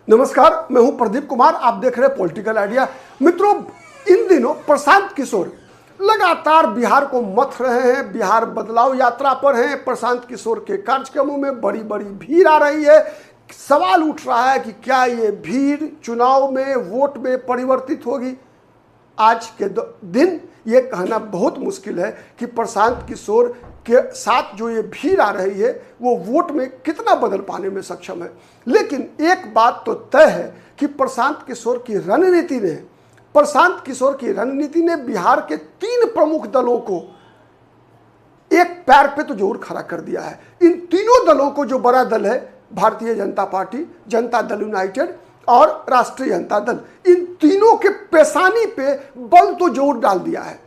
नमस्कार, मैं हूं प्रदीप कुमार। आप देख रहे हैं पॉलिटिकल आइडिया। मित्रों, इन दिनों प्रशांत किशोर लगातार बिहार को मथ रहे हैं। बिहार बदलाव यात्रा पर हैं। प्रशांत किशोर के कार्यक्रमों में बड़ी बड़ी भीड़ आ रही है। सवाल उठ रहा है कि क्या ये भीड़ चुनाव में वोट में परिवर्तित होगी। आज के दिन ये कहना बहुत मुश्किल है कि प्रशांत किशोर के साथ जो ये भीड़ आ रही है वो वोट में कितना बदल पाने में सक्षम है। लेकिन एक बात तो तय है कि प्रशांत किशोर की रणनीति ने बिहार के 3 प्रमुख दलों को एक पैर पे तो जरूर खड़ा कर दिया है। इन तीनों दलों को, जो बड़ा दल है भारतीय जनता पार्टी, जनता दल यूनाइटेड और राष्ट्रीय जनता दल, इन तीनों के पेशानी पे बल तो जोर डाल दिया है।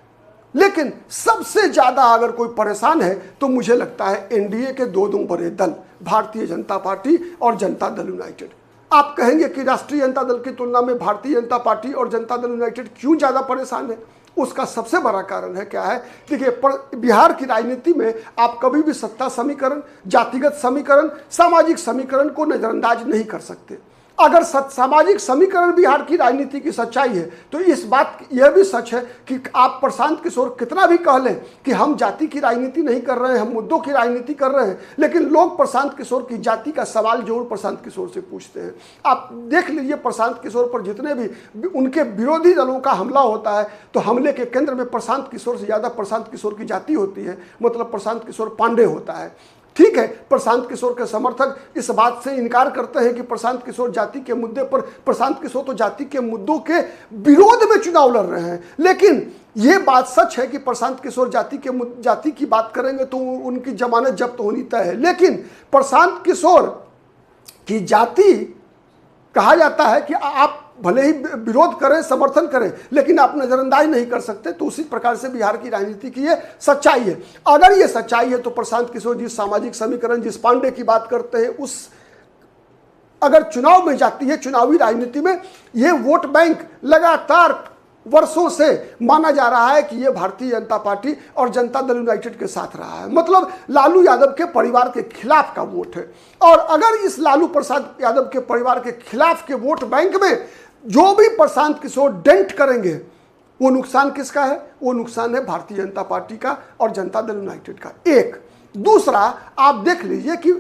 लेकिन सबसे ज्यादा अगर कोई परेशान है तो मुझे लगता है एनडीए के दो बड़े दल, भारतीय जनता पार्टी और जनता दल यूनाइटेड। आप कहेंगे कि राष्ट्रीय जनता दल की तुलना में भारतीय जनता पार्टी और जनता दल यूनाइटेड क्यों ज्यादा परेशान है? उसका सबसे बड़ा कारण है क्या है? देखिए, बिहार की राजनीति में आप कभी भी सत्ता समीकरण, जातिगत समीकरण, सामाजिक समीकरण को नजरअंदाज नहीं कर सकते। अगर सामाजिक समीकरण बिहार की राजनीति की सच्चाई है तो इस बात यह भी सच है कि आप प्रशांत किशोर कितना भी कह लें कि हम जाति की राजनीति नहीं कर रहे हैं, हम मुद्दों की राजनीति कर रहे हैं, लेकिन लोग प्रशांत किशोर की जाति का सवाल जरूर प्रशांत किशोर से पूछते हैं। आप देख लीजिए, प्रशांत किशोर पर जितने भी उनके विरोधी दलों का हमला होता है तो हमले के केंद्र में प्रशांत किशोर से ज्यादा प्रशांत किशोर की जाति होती है, मतलब प्रशांत किशोर पांडे होता है। ठीक है, प्रशांत किशोर के समर्थक इस बात से इनकार करते हैं कि प्रशांत किशोर जाति के मुद्दे पर, प्रशांत किशोर तो जाति के मुद्दों के विरोध में चुनाव लड़ रहे हैं। लेकिन यह बात सच है कि प्रशांत किशोर जाति की बात करेंगे तो उनकी जमानत जब्त होनी तय है। लेकिन प्रशांत किशोर की जाति कहा जाता है कि आप भले ही विरोध करें, समर्थन करें, लेकिन आप नजरअंदाज नहीं कर सकते। तो उसी प्रकार से बिहार की राजनीति की ये सच्चाई है। अगर ये सच्चाई है तो प्रशांत किशोर जिस सामाजिक समीकरण, जिस पांडे की बात करते हैं, उस अगर चुनाव में जाती है, चुनावी राजनीति में ये वोट बैंक लगातार वर्षों से माना जा रहा है कि ये भारतीय जनता पार्टी और जनता दल यूनाइटेड के साथ रहा है, मतलब लालू यादव के परिवार के खिलाफ का वोट है। और अगर इस लालू प्रसाद यादव के परिवार के खिलाफ के वोट बैंक में जो भी प्रशांत किशोर डेंट करेंगे, वो नुकसान किसका है? वो नुकसान है भारतीय जनता पार्टी का और जनता दल यूनाइटेड का। एक दूसरा, आप देख लीजिए कि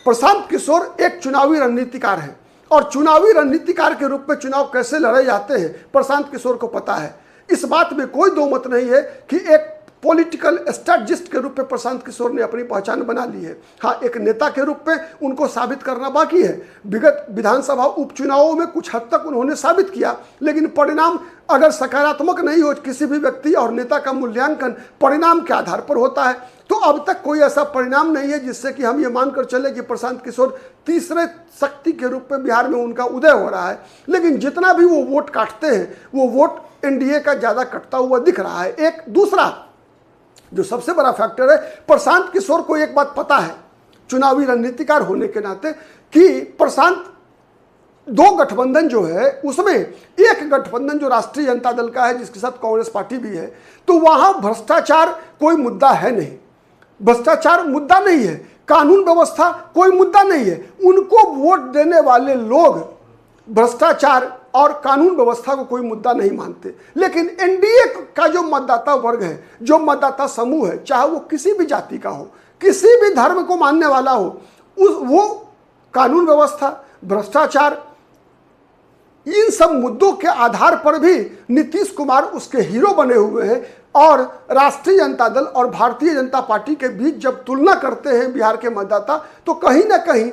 प्रशांत किशोर एक चुनावी रणनीतिकार है और चुनावी रणनीतिकार के रूप में चुनाव कैसे लड़े जाते हैं प्रशांत किशोर को पता है। इस बात में कोई दो मत नहीं है कि एक पॉलिटिकल स्ट्रैटेजिस्ट के रूप में प्रशांत किशोर ने अपनी पहचान बना ली है। हाँ, एक नेता के रूप में उनको साबित करना बाकी है। विगत विधानसभा उपचुनावों में कुछ हद तक उन्होंने साबित किया, लेकिन परिणाम अगर सकारात्मक नहीं हो, किसी भी व्यक्ति और नेता का मूल्यांकन परिणाम के आधार पर होता है। तो अब तक कोई ऐसा परिणाम नहीं है जिससे कि हम ये मानकर चले कि प्रशांत किशोर तीसरे शक्ति के रूप में बिहार में उनका उदय हो रहा है। लेकिन जितना भी वो वोट काटते हैं, वो वोट एनडीए का ज्यादा कटता हुआ दिख रहा है। एक दूसरा जो सबसे बड़ा फैक्टर है, प्रशांत किशोर को एक बात पता है चुनावी रणनीतिकार होने के नाते कि प्रशांत दो गठबंधन जो है उसमें एक गठबंधन जो राष्ट्रीय जनता दल का है, जिसके साथ कांग्रेस पार्टी भी है, तो वहां भ्रष्टाचार कोई मुद्दा है नहीं, भ्रष्टाचार मुद्दा नहीं है, कानून व्यवस्था कोई मुद्दा नहीं है। उनको वोट देने वाले लोग भ्रष्टाचार और कानून व्यवस्था को कोई मुद्दा नहीं मानते। लेकिन एनडीए का जो मतदाता वर्ग है, जो मतदाता समूह है, चाहे वो किसी भी जाति का हो, किसी भी धर्म को मानने वाला हो, वो कानून व्यवस्था, भ्रष्टाचार, इन सब मुद्दों के आधार पर भी नीतीश कुमार उसके हीरो बने हुए हैं। और राष्ट्रीय जनता दल और भारतीय जनता पार्टी के बीच जब तुलना करते हैं बिहार के मतदाता, तो कहीं ना कहीं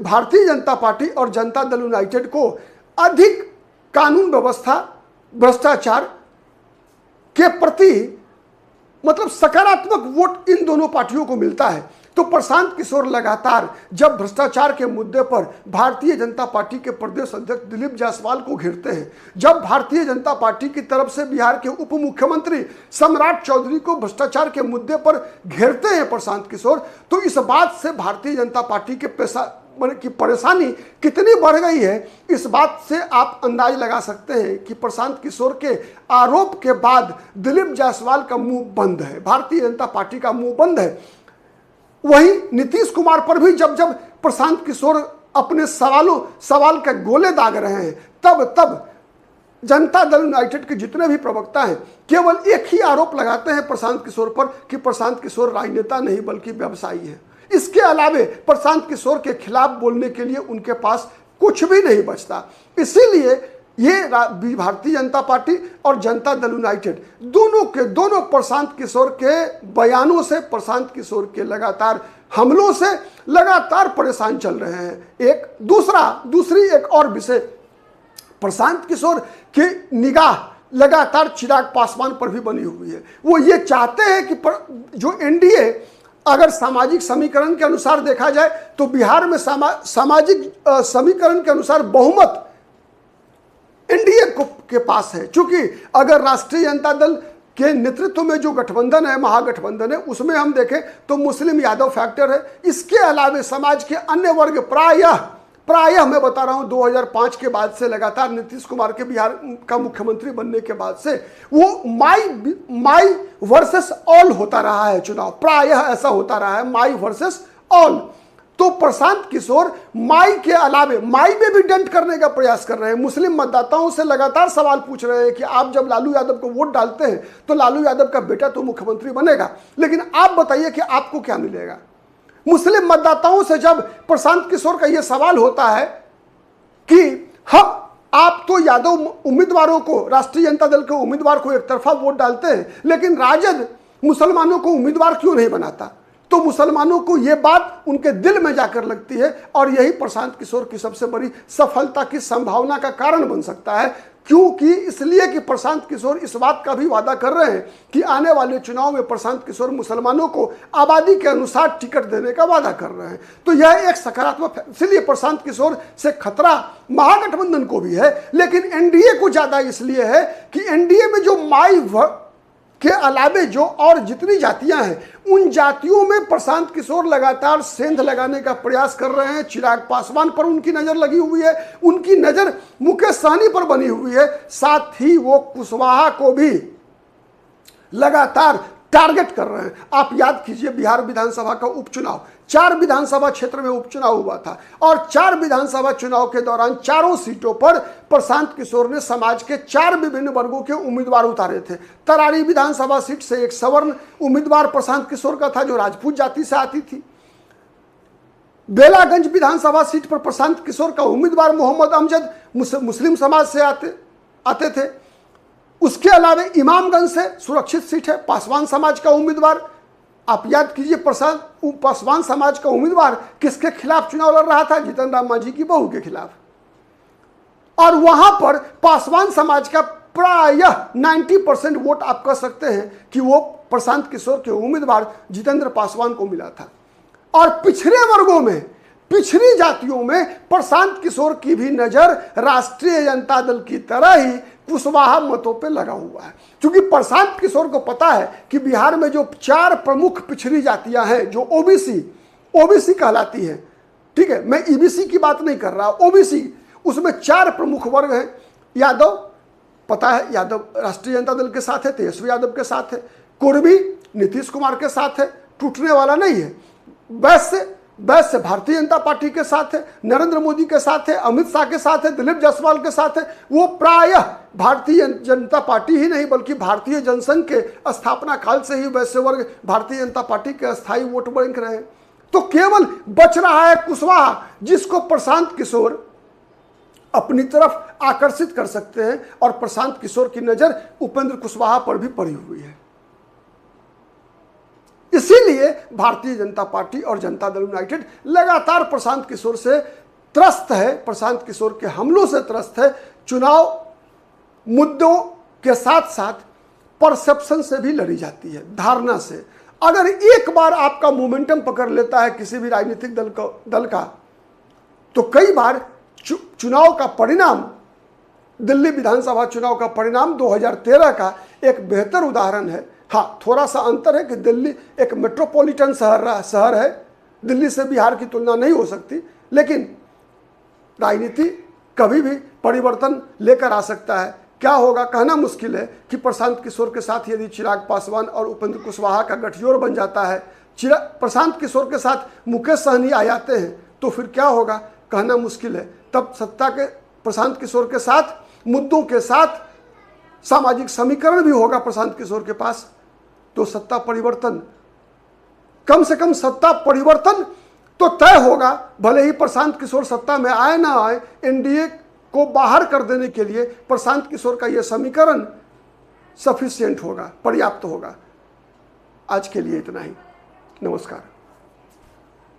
भारतीय जनता पार्टी और जनता दल यूनाइटेड को अधिक कानून व्यवस्था, भ्रष्टाचार के प्रति मतलब सकारात्मक वोट इन दोनों पार्टियों को मिलता है। तो प्रशांत किशोर लगातार जब भ्रष्टाचार के मुद्दे पर भारतीय जनता पार्टी के प्रदेश अध्यक्ष दिलीप जायसवाल को घेरते हैं, जब भारतीय जनता पार्टी की तरफ से बिहार के उप मुख्यमंत्री सम्राट चौधरी को भ्रष्टाचार के मुद्दे पर घेरते हैं प्रशांत किशोर, तो इस बात से भारतीय जनता पार्टी के की परेशानी कितनी बढ़ गई है, इस बात से आप अंदाज लगा सकते हैं कि प्रशांत किशोर के आरोप के बाद दिलीप जायसवाल का मुंह बंद है, भारतीय जनता पार्टी का मुंह बंद है। वहीं नीतीश कुमार पर भी जब जब प्रशांत किशोर अपने सवाल के गोले दाग रहे हैं, तब जनता दल यूनाइटेड के जितने भी प्रवक्ता हैं केवल एक ही आरोप लगाते हैं प्रशांत किशोर पर कि प्रशांत किशोर राजनेता नहीं बल्कि व्यवसायी है। इसके अलावे प्रशांत किशोर के खिलाफ बोलने के लिए उनके पास कुछ भी नहीं बचता। इसीलिए ये भारतीय जनता पार्टी और जनता दल यूनाइटेड दोनों प्रशांत किशोर के बयानों से, प्रशांत किशोर के लगातार हमलों से लगातार परेशान चल रहे हैं। दूसरी एक और विषय, प्रशांत किशोर की निगाह लगातार चिराग पासवान पर भी बनी हुई है। वो ये चाहते हैं कि जो एनडीए अगर सामाजिक समीकरण के अनुसार देखा जाए तो बिहार में सामाजिक समीकरण के अनुसार बहुमत एनडीए के पास है। क्योंकि अगर राष्ट्रीय जनता दल के नेतृत्व में जो गठबंधन है, महागठबंधन है, उसमें हम देखें तो मुस्लिम यादव फैक्टर है। इसके अलावे समाज के अन्य वर्ग प्रायः मैं बता रहा हूं 2005 के बाद से लगातार नीतीश कुमार के बिहार का मुख्यमंत्री बनने के बाद से वो माई वर्सेस ऑल होता रहा है चुनाव, प्रायः ऐसा होता रहा है, माई वर्सेस ऑल। तो प्रशांत किशोर माई के अलावे माई में भी डंट करने का प्रयास कर रहे हैं। मुस्लिम मतदाताओं से लगातार सवाल पूछ रहे हैं कि आप जब लालू यादव को वोट डालते हैं तो लालू यादव का बेटा तो मुख्यमंत्री बनेगा, लेकिन आप बताइए कि आपको क्या मिलेगा। मुस्लिम मतदाताओं से जब प्रशांत किशोर का यह सवाल होता है कि आप तो यादव उम्मीदवारों को, राष्ट्रीय जनता दल के उम्मीदवार को एक तरफा वोट डालते हैं, लेकिन राजद मुसलमानों को उम्मीदवार क्यों नहीं बनाता, तो मुसलमानों को यह बात उनके दिल में जाकर लगती है और यही प्रशांत किशोर की सबसे बड़ी सफलता की संभावना का कारण बन सकता है। क्योंकि इसलिए कि प्रशांत किशोर इस बात का भी वादा कर रहे हैं कि आने वाले चुनाव में प्रशांत किशोर मुसलमानों को आबादी के अनुसार टिकट देने का वादा कर रहे हैं। तो यह एक सकारात्मक है। इसलिए प्रशांत किशोर से खतरा महागठबंधन को भी है, लेकिन एनडीए को ज्यादा इसलिए है कि एनडीए में जो माई के अलावे जो और जितनी जातियां हैं उन जातियों में प्रशांत किशोर लगातार सेंध लगाने का प्रयास कर रहे हैं। चिराग पासवान पर उनकी नजर लगी हुई है, उनकी नजर मुकेश सहनी पर बनी हुई है, साथ ही वो कुशवाहा को भी लगातार टारगेट कर रहे हैं। आप याद कीजिए बिहार विधानसभा का उपचुनाव, 4 विधानसभा क्षेत्र में उपचुनाव हुआ था और 4 विधानसभा चुनाव के दौरान चारों सीटों पर प्रशांत किशोर ने समाज के 4 विभिन्न वर्गों के उम्मीदवार उतारे थे। तरारी विधानसभा सीट से एक सवर्ण उम्मीदवार प्रशांत किशोर का था जो राजपूत जाति से आती थी। बेलागंज विधानसभा सीट पर प्रशांत किशोर का उम्मीदवार मोहम्मद अमजद मुस्लिम समाज से आते थे। उसके अलावा इमामगंज से सुरक्षित सीट है, पासवान समाज का उम्मीदवार। आप याद कीजिए पासवान समाज का उम्मीदवार किसके खिलाफ चुनाव लड़ रहा था, जीतन राम मांझी की बहू के खिलाफ। और वहां पर पासवान समाज का प्रायः 90% वोट आप कह सकते हैं कि वो प्रशांत किशोर के उम्मीदवार जितेंद्र पासवान को मिला था। और पिछड़े वर्गों में, पिछड़ी जातियों में प्रशांत किशोर की भी नजर राष्ट्रीय जनता दल की तरह ही कुशवाहा मतों पे लगा हुआ है। क्योंकि प्रशांत किशोर को पता है कि बिहार में जो 4 प्रमुख पिछड़ी जातियां हैं जो ओबीसी कहलाती है, ठीक है, मैं ईबीसी की बात नहीं कर रहा, ओबीसी, उसमें 4 प्रमुख वर्ग हैं। यादव, पता है यादव राष्ट्रीय जनता दल के साथ है, तेजस्वी यादव के साथ है। कुर्मी नीतीश कुमार के साथ है, टूटने वाला नहीं है। वैश्य भारतीय जनता पार्टी के साथ है, नरेंद्र मोदी के साथ है, अमित शाह के साथ है, दिलीप जायसवाल के साथ है। वो प्रायः भारतीय जनता पार्टी ही नहीं बल्कि भारतीय जनसंघ के स्थापना काल से ही वैश्य वर्ग भारतीय जनता पार्टी के अस्थायी वोट बैंक रहे। तो केवल बच रहा है कुशवाहा, जिसको प्रशांत किशोर अपनी तरफ आकर्षित कर सकते हैं। और प्रशांत किशोर की नजर उपेंद्र कुशवाहा पर भी पड़ी हुई है। इसीलिए भारतीय जनता पार्टी और जनता दल यूनाइटेड लगातार प्रशांत किशोर से त्रस्त है, प्रशांत किशोर के हमलों से त्रस्त है। चुनाव मुद्दों के साथ साथ परसेप्शन से भी लड़ी जाती है, धारणा से। अगर एक बार आपका मोमेंटम पकड़ लेता है किसी भी राजनीतिक दल का तो कई बार चुनाव का परिणाम, दिल्ली विधानसभा चुनाव का परिणाम 2013 का एक बेहतर उदाहरण है। हाँ, थोड़ा सा अंतर है कि दिल्ली एक मेट्रोपॉलिटन शहर है, दिल्ली से बिहार की तुलना नहीं हो सकती, लेकिन राजनीति कभी भी परिवर्तन लेकर आ सकता है। क्या होगा कहना मुश्किल है कि प्रशांत किशोर के साथ यदि चिराग पासवान और उपेंद्र कुशवाहा का गठजोड़ बन जाता है, प्रशांत किशोर के साथ मुकेश सहनी आ जाते हैं, तो फिर क्या होगा कहना मुश्किल है। तब सत्ता के प्रशांत किशोर के साथ, मुद्दों के साथ सामाजिक समीकरण भी होगा प्रशांत किशोर के पास, तो सत्ता परिवर्तन, कम से कम सत्ता परिवर्तन तो तय होगा। भले ही प्रशांत किशोर सत्ता में आए ना आए, एनडीए को बाहर कर देने के लिए प्रशांत किशोर का यह समीकरण सफिशिएंट होगा, पर्याप्त होगा। आज के लिए इतना ही। नमस्कार।